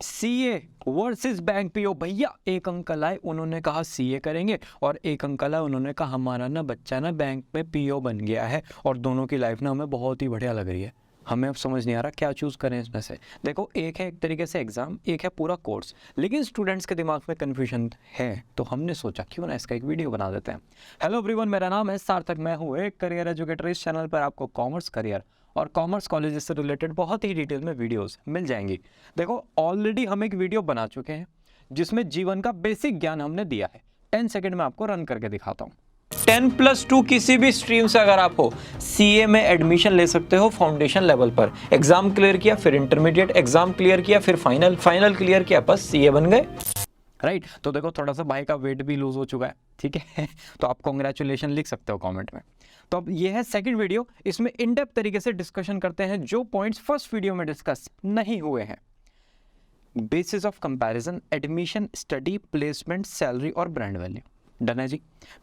CA versus bank PO. भैया एक uncle आए, उन्होंने कहा सीए करेंगे, और एक अंकल आए, उन्होंने कहा हमारा ना बच्चा ना बैंक में पीओ बन गया है, और दोनों की लाइफ ना हमें बहुत ही बढ़िया लग रही है। हमें अब समझ नहीं आ रहा क्या चूज़ करें इसमें से। देखो, एक है एक तरीके से एग्ज़ाम, एक है पूरा कोर्स, लेकिन स्टूडेंट्स के दिमाग में कन्फ्यूजन है, तो हमने सोचा क्यों ना इसका एक वीडियो बना देते हैं। हेलो एवरीवन, मेरा नाम है सार्थक, मैं हूँ एक करियर एजुकेटर। इस चैनल पर आपको कॉमर्स करियर और कॉमर्स कॉलेजेस से रिलेटेड बहुत ही डिटेल में वीडियोस मिल जाएंगी। देखो, ऑलरेडी हम एक वीडियो बना चुके हैं जिसमें जीवन का बेसिक ज्ञान हमने दिया है। 10 सेकंड में आपको रन करके दिखाता हूँ। 10+2 किसी भी स्ट्रीम से अगर आप हो, सीए में एडमिशन ले सकते हो फाउंडेशन लेवल पर। एग्जाम क्लियर किया, फिर इंटरमीडिएट, एग्जाम क्लियर किया, फिर फाइनल क्लियर किया, बस सीए बन गए। राइट तो देखो, थोड़ा सा भाई का वेट भी लूज हो चुका है, ठीक है तो आप कॉन्ग्रेचुलेशन लिख सकते हो कमेंट में। तो अब ये है सेकंड वीडियो, इसमें इन डेप्थ तरीके से डिस्कशन करते हैं जो पॉइंट्स फर्स्ट वीडियो में डिस्कस नहीं हुए हैं। Basis of comparison, admission, study, placement, salary और ब्रांड वैल्यू। डन है जी।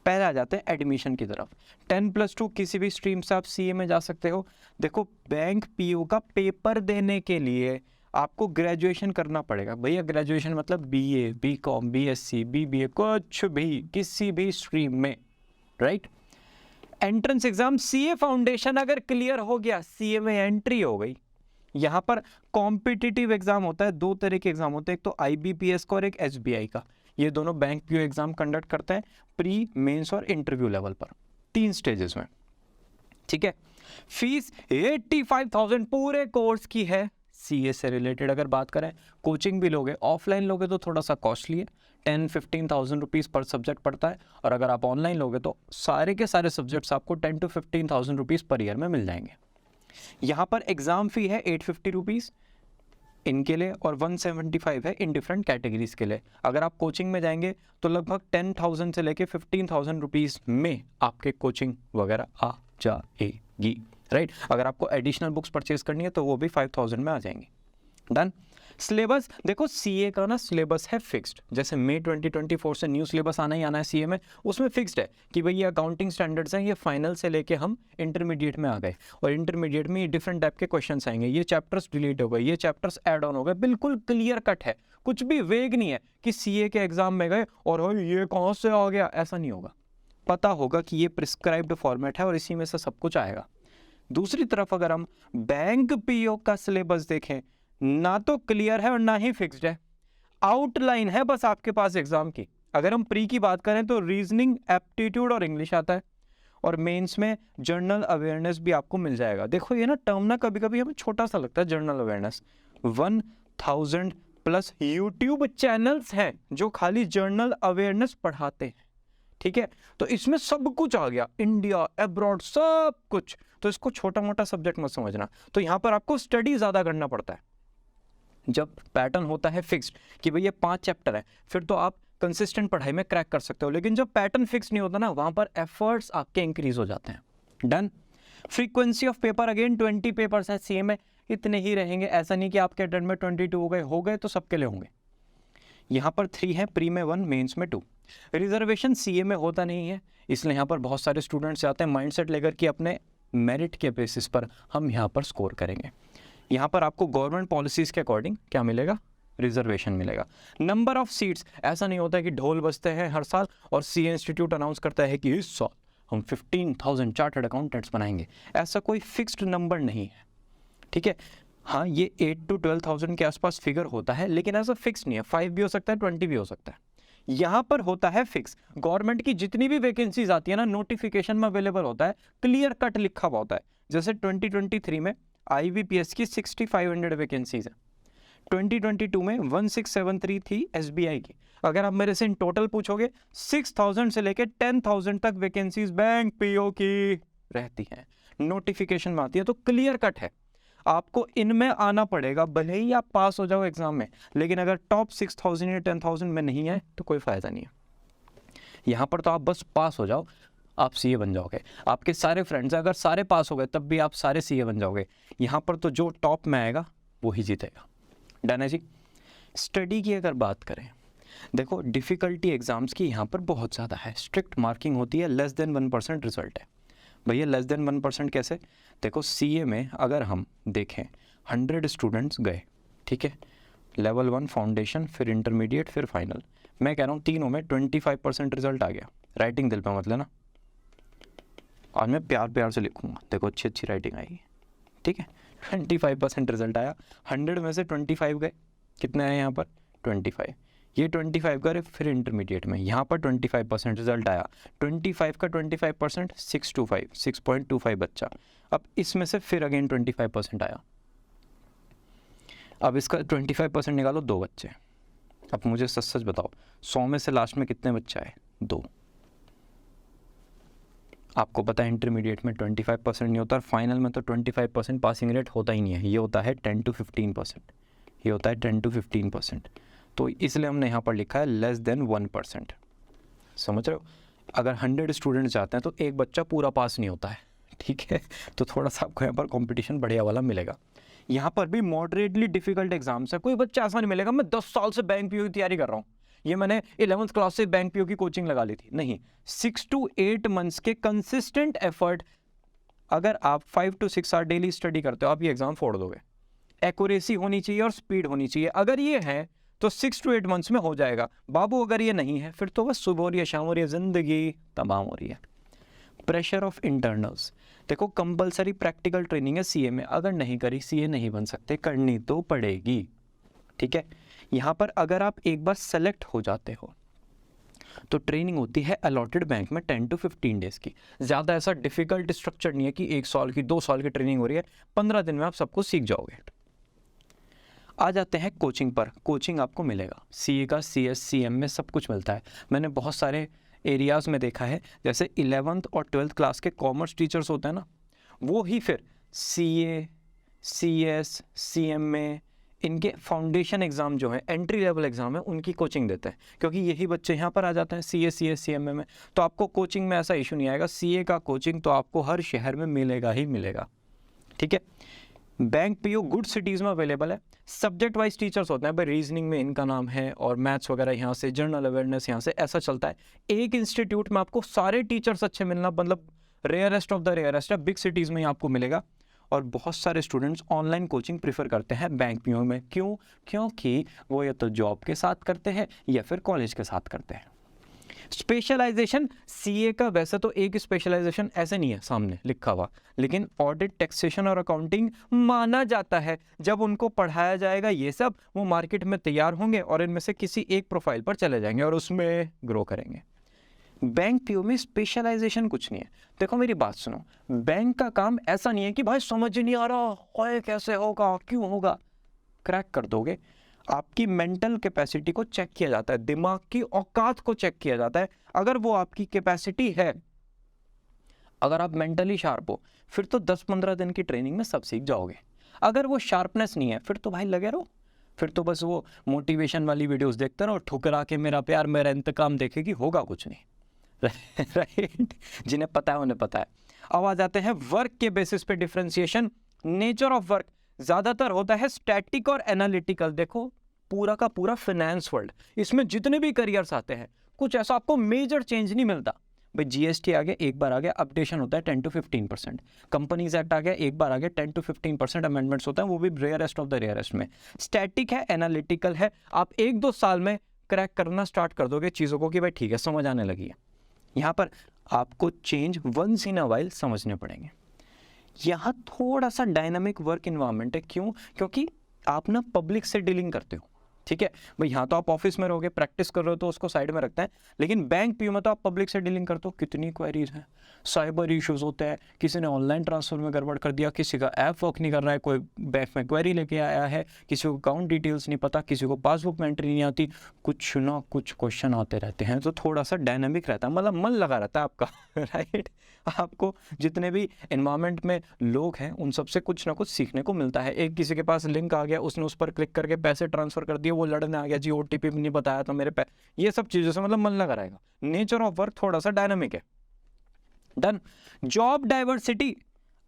पहले आ जाते हैं एडमिशन की तरफ। 10+2 किसी भी स्ट्रीम से आप सीए में जा सकते हो। देखो, बैंक पीओ का पेपर देने के लिए आपको ग्रेजुएशन करना पड़ेगा। भैया ग्रेजुएशन मतलब बीए, बीकॉम, बीएससी, बीबीए, कुछ भी, किसी भी स्ट्रीम में। Right. Entrance exam CA foundation अगर क्लियर हो गया, सीए में एंट्री हो गई। यहाँ पर कॉम्पिटिटिव एग्जाम होता है, दो तरह के एग्जाम होते हैं, एक तो आईबीपीएस का और एक एसबीआई का। ये दोनों बैंक पीओ एग्जाम कंडक्ट करते हैं प्री, मेंस और इंटरव्यू लेवल पर, 3 स्टेजेस में। ठीक है। फीस 85,000 पूरे कोर्स की है। सीए से रिलेटेड अगर बात करें, कोचिंग भी लोगे, ऑफलाइन लोगे तो थोड़ा सा कॉस्टली है, 10-15,000 रुपीज़ पर सब्जेक्ट पड़ता है, और अगर आप ऑनलाइन लोगे तो सारे के सारे सब्जेक्ट्स आपको 10-15,000 रुपीज़ पर ईयर में मिल जाएंगे। यहाँ पर एग्जाम फी है 850 रुपीज़ इनके लिए, और 175 है इन डिफरेंट कैटेगरीज के लिए। अगर आप कोचिंग में जाएंगे तो लगभग 10,000 से लेके 15,000 रुपीज़ में आपके कोचिंग वगैरह आ जाएगी। राइट। अगर आपको एडिशनल बुक्स परचेज करनी है तो वो भी 5,000 में आ जाएंगी। डन। सिलेबस देखो, सीए का ना सिलेबस है फिक्स्ड। जैसे मई 2024 से न्यू सिलेबस आना ही आना है सीए में, उसमें फिक्स्ड है कि भाई ये अकाउंटिंग स्टैंडर्ड्स हैं, ये फाइनल से लेके हम इंटरमीडिएट में आ गए, और इंटरमीडिएट में ये डिफरेंट टाइप के क्वेश्चंस आएंगे, ये चैप्टर्स डिलीट हो गए, ये चैप्टर्स ऐड ऑन हो गए। बिल्कुल क्लियर कट है, कुछ भी वेग नहीं है कि सीए के एग्जाम में गए और ये कौन से आ गया, ऐसा नहीं होगा। पता होगा कि ये प्रिस्क्राइब्ड फॉर्मेट है और इसी में से सब कुछ आएगा। दूसरी तरफ अगर हम बैंक पीओ का सिलेबस देखें, ना तो क्लियर है और ना ही फिक्स्ड है, आउटलाइन है बस आपके पास एग्जाम की। अगर हम प्री की बात करें तो रीजनिंग, एप्टीट्यूड और इंग्लिश आता है, और मेंस में जनरल अवेयरनेस भी आपको मिल जाएगा। देखो ये ना टर्म ना कभी कभी हमें छोटा सा लगता है, जनरल अवेयरनेस। 1000+ यूट्यूब चैनल्स हैं जो खाली जनरल अवेयरनेस पढ़ाते हैं। ठीक है, तो इसमें सब कुछ आ गया, इंडिया, अब्रॉड, सब कुछ। तो इसको छोटा मोटा सब्जेक्ट मत समझना। तो यहाँ पर आपको स्टडी ज़्यादा करना पड़ता है। जब पैटर्न होता है फिक्स्ड कि भाई ये 5 चैप्टर है, फिर तो आप कंसिस्टेंट पढ़ाई में क्रैक कर सकते हो। लेकिन जब पैटर्न फिक्स नहीं होता ना, वहाँ पर एफर्ट्स आपके इंक्रीज हो जाते हैं। Done. Frequency of paper again 20 papers है सीए में, इतने ही रहेंगे। ऐसा नहीं कि आपके अटेम्प्ट में 22 हो गए तो सबके लिए होंगे। यहाँ पर 3 है, प्री में 1, मेंस में 2। रिजर्वेशन सीए में होता नहीं है, इसलिए यहाँ पर बहुत सारे स्टूडेंट्स आते हैं माइंडसेट लेकर कि अपने मेरिट के बेसिस पर हम यहाँ पर स्कोर करेंगे। यहाँ पर आपको गवर्नमेंट पॉलिसीज़ के अकॉर्डिंग क्या मिलेगा, रिजर्वेशन मिलेगा। नंबर ऑफ सीट्स, ऐसा नहीं होता है कि ढोल बजते हैं हर साल और सीए इंस्टीट्यूट अनाउंस करता है कि इस साल हम 15,000 चार्टर्ड अकाउंटेंट्स बनाएंगे। ऐसा कोई फिक्स्ड नंबर नहीं है। ठीक है, हाँ ये 8-12,000 के आसपास फिगर होता है, लेकिन ऐसा फिक्स नहीं है। 5 भी हो सकता है, 20 भी हो सकता है। यहाँ पर होता है फिक्स। गवर्नमेंट की जितनी भी वैकेंसीज आती है ना, नोटिफिकेशन में अवेलेबल होता है, क्लियर कट लिखा हुआ होता है। जैसे 2023 में आईबीपीएस की 6500 वैकेंसीज है, 2022 में 1673 थी एसबीआई की। अगर आप मेरे से इन टोटल पूछोगे, 6000 से लेके 10,000 तक वैकेंसीज बैंक पीओ की रहती हैं, नोटिफिकेशन में आती है। तो क्लियर कट है, आपको इनमें आना पड़ेगा, भले ही आप पास हो जाओ एग्जाम में, लेकिन अगर टॉप 6000 या 10,000 में नहीं है तो कोई फायदा नहीं है। यहाँ पर तो आप बस पास हो जाओ, आप सीए बन जाओगे। आपके सारे फ्रेंड्स अगर सारे पास हो गए तब भी आप सारे सीए बन जाओगे। यहाँ पर तो जो टॉप में आएगा वो ही जीतेगा। डन है जी। स्टडी की अगर बात करें, देखो डिफ़िकल्टी एग्ज़ाम्स की यहाँ पर बहुत ज़्यादा है, स्ट्रिक्ट मार्किंग होती है, लेस देन 1% रिजल्ट है। भैया लेस देन 1% कैसे? देखो सीए में अगर हम देखें 100 स्टूडेंट्स गए, ठीक है, लेवल 1 फाउंडेशन, फिर इंटरमीडिएट, फिर फाइनल। मैं कह रहा हूँ तीनों में 25% रिजल्ट आ गया। राइटिंग दिल पे मत लेना, और मैं प्यार प्यार से लिखूंगा, देखो अच्छी अच्छी राइटिंग आएगी, ठीक है। 25% रिजल्ट आया, 100 में से 25 गए, कितने आए यहाँ पर 25, ये 25 गए फिर इंटरमीडिएट में, यहाँ पर 25% रिजल्ट आया, 25 का 25% 625 बच्चा। अब इसमें से फिर अगेन 25% आया, अब इसका 25% निकालो, 2 बच्चे। अब मुझे सच सच बताओ 100 में से लास्ट में कितने बच्चे आए, 2। आपको पता है इंटरमीडिएट में 25% नहीं होता, और फाइनल में तो 25% पासिंग रेट होता ही नहीं है, ये होता है 10 to 15%, ये होता है 10 to 15%। तो इसलिए हमने यहाँ पर लिखा है लेस देन 1%। समझ रहे हो, अगर 100 स्टूडेंट जाते हैं तो एक बच्चा पूरा पास नहीं होता है, ठीक है। तो थोड़ा सा आपको यहाँ पर कंपटीशन बढ़िया वाला मिलेगा। यहाँ पर भी मॉडरेटली डिफिकल्ट एग्जाम्स है, कोई बच्चा ऐसा नहीं मिलेगा मैं 10 साल से बैंक पीओ की तैयारी कर रहा हूँ, ये मैंने 11th क्लास से बैंक पीओ की कोचिंग लगा ली थी, नहीं। 6 to 8 मंथ्स के कंसिस्टेंट एफर्ट, अगर आप 5 to 6 आवर डेली स्टडी करते हो, आप ये एग्जाम फोड़ दोगे। एक्यूरेसी होनी चाहिए और स्पीड होनी चाहिए, अगर ये है तो 6 to 8 मंथ्स में हो जाएगा बाबू, अगर ये नहीं है फिर तो बस सुबह हो रही है शाम हो रही है, जिंदगी तमाम हो रही है। प्रेशर ऑफ इंटरनल्स, देखो कंपलसरी प्रैक्टिकल ट्रेनिंग है सीए में, अगर नहीं करी सीए नहीं बन सकते, करनी तो पड़ेगी, ठीक है। यहाँ पर अगर आप एक बार सेलेक्ट हो जाते हो तो ट्रेनिंग होती है अलॉटेड बैंक में 10 to 15 डेज की, ज़्यादा ऐसा डिफिकल्ट स्ट्रक्चर नहीं है कि 1 साल की 2 साल की ट्रेनिंग हो रही है, 15 दिन में आप सबको सीख जाओगे। आ जाते हैं कोचिंग पर, कोचिंग आपको मिलेगा सीए का, सीएस, सीएम में सब कुछ मिलता है। मैंने बहुत सारे एरियाज़ में देखा है, जैसे 11th और 12th क्लास के कॉमर्स टीचर्स होते हैं ना, वो ही फिर सीए, सीएस, सीएम में इनके फाउंडेशन एग्ज़ाम जो है, एंट्री लेवल एग्ज़ाम है, उनकी कोचिंग देते हैं, क्योंकि यही बच्चे यहाँ पर आ जाते हैं सीए, सीएस, सीएमए में। तो आपको कोचिंग में ऐसा इशू नहीं आएगा, सीए का कोचिंग तो आपको हर शहर में मिलेगा ही मिलेगा, ठीक है। बैंक पीओ गुड सिटीज़ में अवेलेबल है, सब्जेक्ट वाइज टीचर्स होते हैं, भाई रीजनिंग में इनका नाम है और मैथ्स वगैरह यहाँ से, जनरल अवेयरनेस यहाँ से, ऐसा चलता है। एक इंस्टीट्यूट में आपको सारे टीचर्स अच्छे मिलना मतलब रेयरेस्ट ऑफ द रेयरेस्ट है, बिग सिटीज़ में ही आपको मिलेगा। और बहुत सारे स्टूडेंट्स ऑनलाइन कोचिंग प्रीफर करते हैं बैंक पीओ में, क्यों? क्योंकि वो या तो जॉब के साथ करते हैं या फिर कॉलेज के साथ करते हैं। स्पेशलाइजेशन सीए का वैसे तो एक स्पेशलाइजेशन ऐसे नहीं है सामने लिखा हुआ, लेकिन ऑडिट, टैक्सेशन और अकाउंटिंग माना जाता है। जब उनको पढ़ाया जाएगा ये सब, वो मार्केट में तैयार होंगे और इनमें से किसी एक प्रोफाइल पर चले जाएंगे और उसमें ग्रो करेंगे। बैंक पीओ में स्पेशलाइजेशन कुछ नहीं है। देखो मेरी बात सुनो, बैंक का काम ऐसा नहीं है कि भाई समझ नहीं आ रहा है कैसे होगा, क्यों होगा, क्रैक कर दोगे। आपकी मेंटल कैपेसिटी को चेक किया जाता है, दिमाग की औकात को चेक किया जाता है। अगर वो आपकी कैपेसिटी है, अगर आप मेंटली शार्प हो, फिर तो 10-15 दिन की ट्रेनिंग में सब सीख जाओगे। अगर वो शार्पनेस नहीं है, फिर तो भाई लगे रहो, फिर तो बस वो मोटिवेशन वाली वीडियोस देखते रहो, ठुकरा के मेरा प्यार मेरा इंतकाम देखेगी, होगा कुछ नहीं। राइट, जिन्हें पता है उन्हें पता है। अब आ जाते हैं वर्क के बेसिस पे डिफरेंशिएशन। नेचर ऑफ वर्क ज़्यादातर होता है स्टैटिक और एनालिटिकल। देखो पूरा का पूरा फाइनेंस वर्ल्ड, इसमें जितने भी करियर्स आते हैं कुछ ऐसा आपको मेजर चेंज नहीं मिलता। भाई जीएसटी आ गया, एक बार आ गया, अपडेशन होता है 10 to 15%। कंपनीज एक्ट आ गया, एक बार आ गया, 10 to 15% अमेंडमेंट्स होता है, वो भी रेयरेस्ट ऑफ द रेयरेस्ट में। स्टैटिक है, एनालिटिकल है, आप 1-2 साल में क्रैक करना स्टार्ट कर दोगे चीज़ों को कि भाई ठीक है समझ आने लगी है। यहाँ पर आपको change once in a while समझने पड़ेंगे। यहाँ थोड़ा सा डायनामिक वर्क इन्वायरमेंट है, क्यों? क्योंकि आप ना पब्लिक से डीलिंग करते हो, ठीक है भाई। यहाँ तो आप ऑफिस में रहोगे, प्रैक्टिस कर रहे हो तो उसको साइड में रखते हैं, लेकिन बैंक पीओ में तो आप पब्लिक से डीलिंग करते हो। कितनी क्वेरीज हैं, साइबर इश्यूज होते हैं, किसी ने ऑनलाइन ट्रांसफर में गड़बड़ कर दिया, किसी का ऐप वर्क नहीं कर रहा है, कोई बैंक में क्वेरी लेके आया है, किसी को अकाउंट डिटेल्स नहीं पता, किसी को पासबुक में एंट्री नहीं आती, कुछ ना कुछ क्वेश्चन आते रहते हैं। तो थोड़ा सा डायनामिक रहता है, मतलब मन लगा रहता है आपका, राइट। आपको जितने भी एनवायरनमेंट में लोग हैं उन सबसे कुछ ना कुछ सीखने को मिलता है। एक किसी के पास लिंक आ गया, उसने उस पर क्लिक करके पैसे ट्रांसफर कर दिए, वो लड़ने आ गया, जी ओटीपी भी नहीं बताया तो मेरे ये सब चीज़ों से मतलब मन लगा रहेगा। नेचर ऑफ वर्क थोड़ा सा डायनामिक है। डन। जॉब डाइवर्सिटी,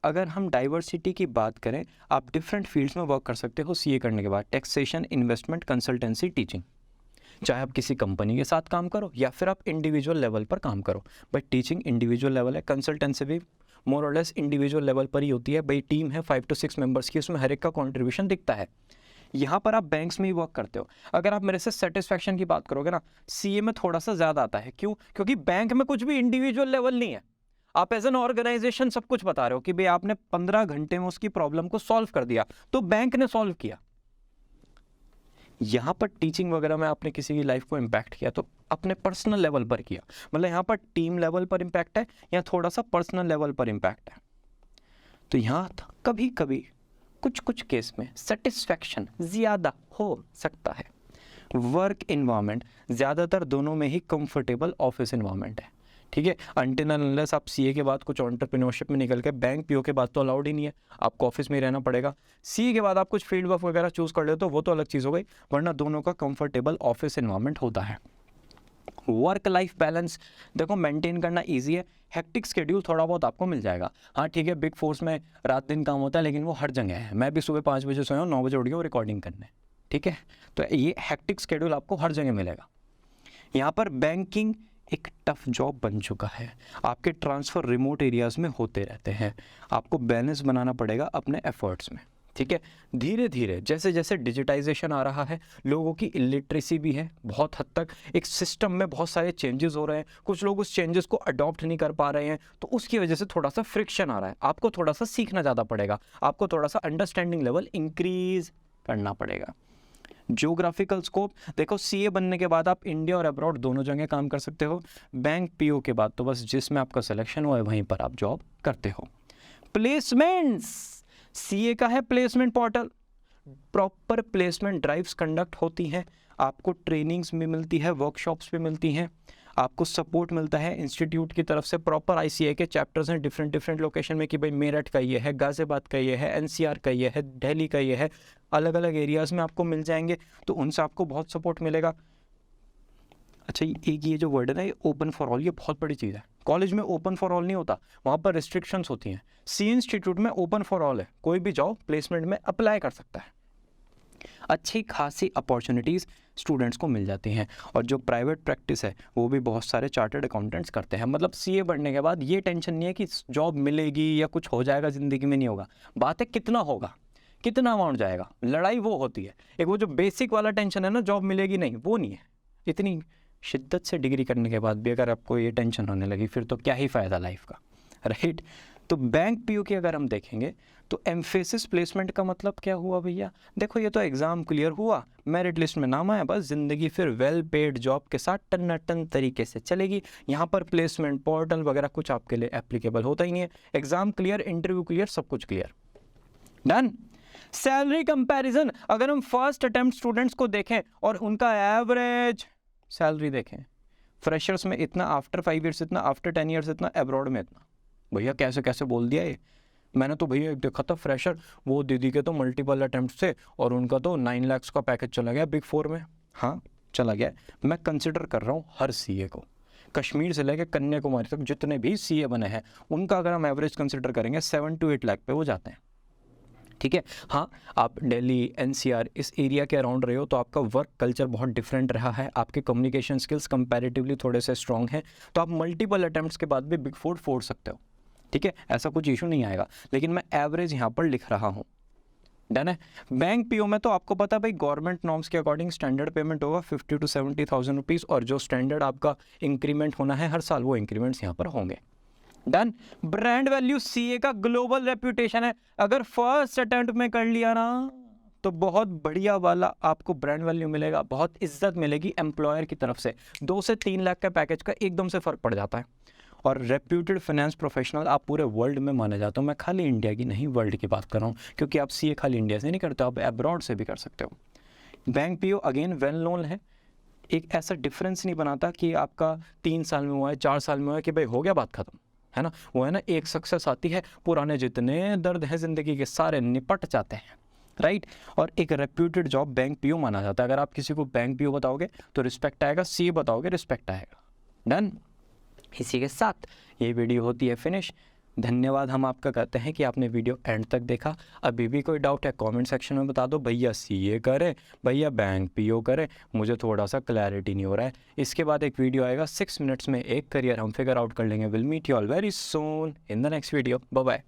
अगर हम डाइवर्सिटी की बात करें, आप डिफरेंट फील्ड्स में वर्क कर सकते हो सीए करने के बाद। Taxation, investment, consultancy, teaching. चाहे आप किसी कंपनी के साथ काम करो या फिर आप इंडिविजुअल लेवल पर काम करो। भाई टीचिंग इंडिविजुअल लेवल है, कंसल्टेंसी भी मोर और लेस इंडिविजुअल लेवल पर ही होती है। भाई टीम है 5 to 6 मेंबर्स की, उसमें हर एक का कॉन्ट्रीब्यूशन दिखता है। यहाँ पर आप बैंक्स में ही वर्क करते हो, अगर आप मेरे से सेटिस्फैक्शन की बात करोगे ना, सीए में थोड़ा सा ज़्यादा आता है। क्यों? क्योंकि बैंक में कुछ भी इंडिविजुअल लेवल नहीं है, आप एज एन ऑर्गेनाइजेशन सब कुछ बता रहे हो कि भाई आपने 15 घंटे में उसकी प्रॉब्लम को सॉल्व कर दिया, तो बैंक ने सॉल्व किया। यहाँ पर टीचिंग वगैरह में आपने किसी की लाइफ को इम्पैक्ट किया तो अपने पर्सनल लेवल पर किया, मतलब यहाँ पर टीम लेवल पर इम्पैक्ट है या थोड़ा सा पर्सनल लेवल पर इम्पैक्ट है। तो यहाँ कभी कभी कुछ कुछ केस में सेटिस्फैक्शन ज़्यादा हो सकता है। वर्क इन्वायरमेंट ज़्यादातर दोनों में ही कंफर्टेबल ऑफिस इन्वायरमेंट है, ठीक है। अनटिल अनलेस आप सीए के बाद कुछ एंटरप्रेन्योरशिप में निकल के, बैंक पीओ के बाद तो अलाउड ही नहीं है, आपको ऑफिस में ही रहना पड़ेगा। सीए के बाद आप कुछ फील्ड वर्क वगैरह चूज़ कर ले तो वो तो अलग चीज़ हो गई, वरना दोनों का कंफर्टेबल ऑफिस इन्वायरमेंट होता है। वर्क लाइफ बैलेंस देखो मेंटेन करना ईजी है, हेक्टिक शेड्यूल थोड़ा बहुत आपको मिल जाएगा। हाँ ठीक है, बिग फोर्स में रात दिन काम होता है, लेकिन वो हर जगह है। मैं भी सुबह 5 बजे सोया हूँ, 9 बजे उठ गया वो रिकॉर्डिंग करने, ठीक है। तो ये हेक्टिक शेड्यूल आपको हर जगह मिलेगा। यहाँ पर बैंकिंग एक टफ जॉब बन चुका है, आपके ट्रांसफ़र रिमोट एरियाज़ में होते रहते हैं, आपको बैलेंस बनाना पड़ेगा अपने एफर्ट्स में, ठीक है। धीरे धीरे जैसे जैसे डिजिटाइजेशन आ रहा है, लोगों की इलिटरेसी भी है बहुत हद तक, एक सिस्टम में बहुत सारे चेंजेस हो रहे हैं, कुछ लोग उस चेंजेस को अडॉप्ट नहीं कर पा रहे हैं, तो उसकी वजह से थोड़ा सा फ्रिक्शन आ रहा है। आपको थोड़ा सा सीखना ज़्यादा पड़ेगा, आपको थोड़ा सा अंडरस्टैंडिंग लेवल इंक्रीज करना पड़ेगा। ज्योग्राफिकल स्कोप देखो, सीए बनने के बाद आप इंडिया और अब्रॉड दोनों जगह काम कर सकते हो। बैंक पीओ के बाद तो बस जिसमें आपका सिलेक्शन हुआ है वहीं पर आप जॉब करते हो। प्लेसमेंट्स, सीए का है placement portal, proper placement drives conduct होती हैं, आपको ट्रेनिंग्स भी मिलती है, वर्कशॉप्स भी मिलती हैं, आपको सपोर्ट मिलता है इंस्टीट्यूट की तरफ से। प्रॉपर आईसीए के चैप्टर्स हैं डिफरेंट लोकेशन में कि भाई मेरठ का ये है, गाज़ियाबाद का ये है, एनसीआर का ये है, दिल्ली का ये है, अलग अलग एरियाज़ में आपको मिल जाएंगे, तो उनसे आपको बहुत सपोर्ट मिलेगा। अच्छा, एक ये जो वर्ड है ना, ये ओपन फॉर ऑल, ये बहुत बड़ी चीज़ है। कॉलेज में ओपन फॉर ऑल नहीं होता, वहाँ पर रिस्ट्रिक्शंस होती हैं। सी इंस्टीट्यूट में ओपन फॉर ऑल है, कोई भी जाओ प्लेसमेंट में अप्लाई कर सकता है, अच्छी खासी अपॉर्चुनिटीज़ स्टूडेंट्स को मिल जाती हैं। और जो प्राइवेट प्रैक्टिस है वो भी बहुत सारे चार्टर्ड अकाउंटेंट्स करते हैं। मतलब सीए बढ़ने के बाद ये टेंशन नहीं है कि जॉब मिलेगी या कुछ हो जाएगा ज़िंदगी में, नहीं होगा। बात है कितना होगा, कितना अमाउंट जाएगा, लड़ाई वो होती है। एक वो जो बेसिक वाला टेंशन है ना, जॉब मिलेगी नहीं, वो नहीं है। इतनी शिद्दत से डिग्री करने के बाद भी अगर आपको ये टेंशन होने लगी, फिर तो क्या ही फ़ायदा लाइफ का, राइट। तो बैंक पीओ की अगर हम देखेंगे तो एम्फेसिस प्लेसमेंट का मतलब क्या हुआ भैया? देखो, ये तो एग्ज़ाम क्लियर हुआ, मेरिट लिस्ट में नाम आया, बस ज़िंदगी फिर वेल पेड जॉब के साथ टन तरीके से चलेगी। यहाँ पर प्लेसमेंट पोर्टल वगैरह कुछ आपके लिए एप्लीकेबल होता ही नहीं है। एग्ज़ाम क्लियर, इंटरव्यू क्लियर, सब कुछ क्लियर, डन। सैलरी कंपैरिजन, अगर हम फर्स्ट अटेम्प्ट स्टूडेंट्स को देखें और उनका एवरेज सैलरी देखें, फ्रेशर्स में इतना, आफ्टर 5 ईयर्स इतना, आफ्टर 10 ईयर्स इतना, एब्रॉड में इतना। भैया कैसे कैसे बोल दिया ये, मैंने तो भैया देखा था फ्रेशर, वो दीदी के तो मल्टीपल अटेम्प्ट से और उनका तो 9 लाख का पैकेज चला गया बिग 4 में। हाँ चला गया। मैं कंसिडर कर रहा हूँ हर सीए को, कश्मीर से लेकर कन्याकुमारी तक जितने भी सीए बने हैं उनका अगर हम एवरेज कंसिडर करेंगे 7 to 8 लाख पे वो जाते हैं, ठीक है। हाँ, आप दिल्ली एनसीआर इस एरिया के अराउंड रहे हो तो आपका वर्क कल्चर बहुत डिफरेंट रहा है, आपके कम्युनिकेशन स्किल्स कंपैरेटिवली थोड़े से स्ट्रॉन्ग हैं, तो आप मल्टीपल अटेम्प्ट्स के बाद भी बिग 4 फोड़ सकते हो, ठीक है, ऐसा कुछ इशू नहीं आएगा। लेकिन मैं एवरेज यहाँ पर लिख रहा हूँ, डन है। बैंक पीओ में तो आपको पता है भाई, गवर्नमेंट नॉर्म्स के अकॉर्डिंग स्टैंडर्ड पेमेंट होगा 50 to 70,000 रुपीज़, और जो स्टैंडर्ड आपका इंक्रीमेंट होना है हर साल, वो इंक्रीमेंट्स यहाँ पर होंगे, डन। ब्रांड वैल्यू, सीए का ग्लोबल रेप्यूटेशन है, अगर फर्स्ट अटेम्प्ट में कर लिया ना तो बहुत बढ़िया वाला आपको ब्रांड वैल्यू मिलेगा, बहुत इज्जत मिलेगी एम्प्लॉयर की तरफ से। 2 से 3 लाख का पैकेज का एकदम से फ़र्क पड़ जाता है। और रेप्यूटेड फाइनेंस प्रोफेशनल आप पूरे वर्ल्ड में माने जाते हो, मैं खाली इंडिया की नहीं वर्ल्ड की बात कर रहा हूँ, क्योंकि आप सीए खाली इंडिया से नहीं करते, आप अब्रॉड से भी कर सकते हो। Bank PO again well known है, एक ऐसा डिफरेंस नहीं बनाता कि आपका 3 साल में हुआ है, 4 साल में हुआ है कि भाई हो गया बात खत्म, है ना। वो है ना, एक सक्सेस आती है, पुराने जितने दर्द हैं ज़िंदगी के सारे निपट जाते हैं, राइट। और एक रेप्यूटेड जॉब बैंक पीओ माना जाता है। अगर आप किसी को बैंक पीओ बताओगे तो रिस्पेक्ट आएगा, सीए बताओगे रिस्पेक्ट आएगा, डन। इसी के साथ ये वीडियो होती है फिनिश। धन्यवाद हम आपका कहते हैं कि आपने वीडियो एंड तक देखा। अभी भी कोई डाउट है कमेंट सेक्शन में बता दो, भैया सीए करें, भैया बैंक पीओ करें, मुझे थोड़ा सा क्लैरिटी नहीं हो रहा है। इसके बाद एक वीडियो आएगा 6 मिनट्स में एक करियर हम फिगर आउट कर लेंगे। Will meet you all very soon in the next video, bye bye.